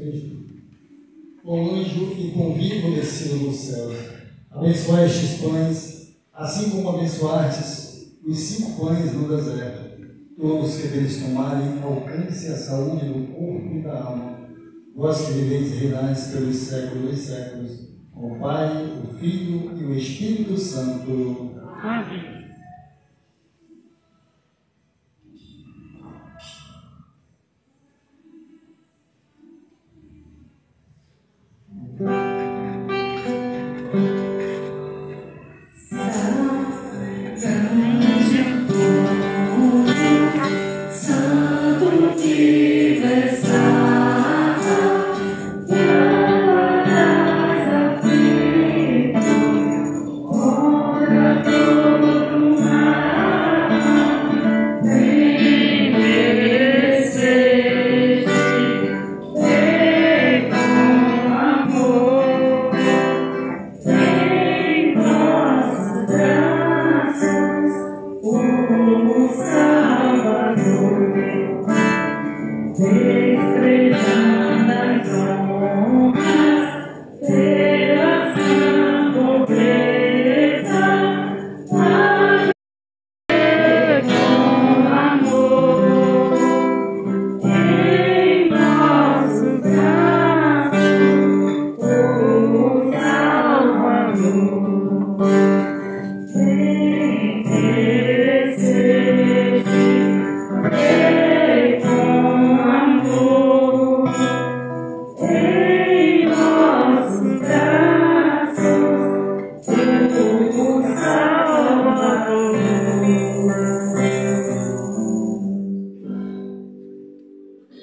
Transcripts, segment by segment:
Cristo, com anjo e convivo descido do céu. Abençoai estes pães, assim como abençoastes os 5 pães no deserto. Todos que deles tomarem, alcance a saúde do corpo e da alma. Vós que viveis e reinais pelos séculos dos séculos, com o Pai, o Filho e o Espírito Santo. Amém.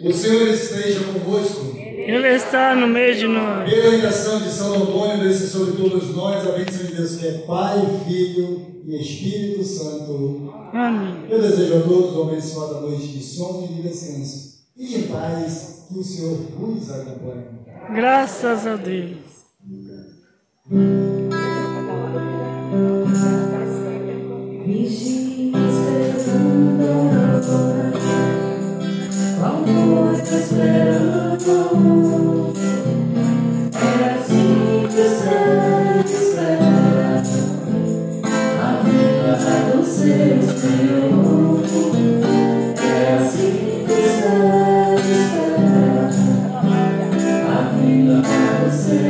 O Senhor esteja convosco. Ele está no meio de nós. Pela intenção de São Antônio, desça sobre todos nós a bênção de Deus, que é Pai, Filho e Espírito Santo. Amém. Eu desejo a todos uma abençoada noite de sono e de descanso. E em paz, que o Senhor vos acompanhe. Graças a Deus. É assim que o céu espera a vinda do seu Senhor. É assim que o céu espera a vinda do seu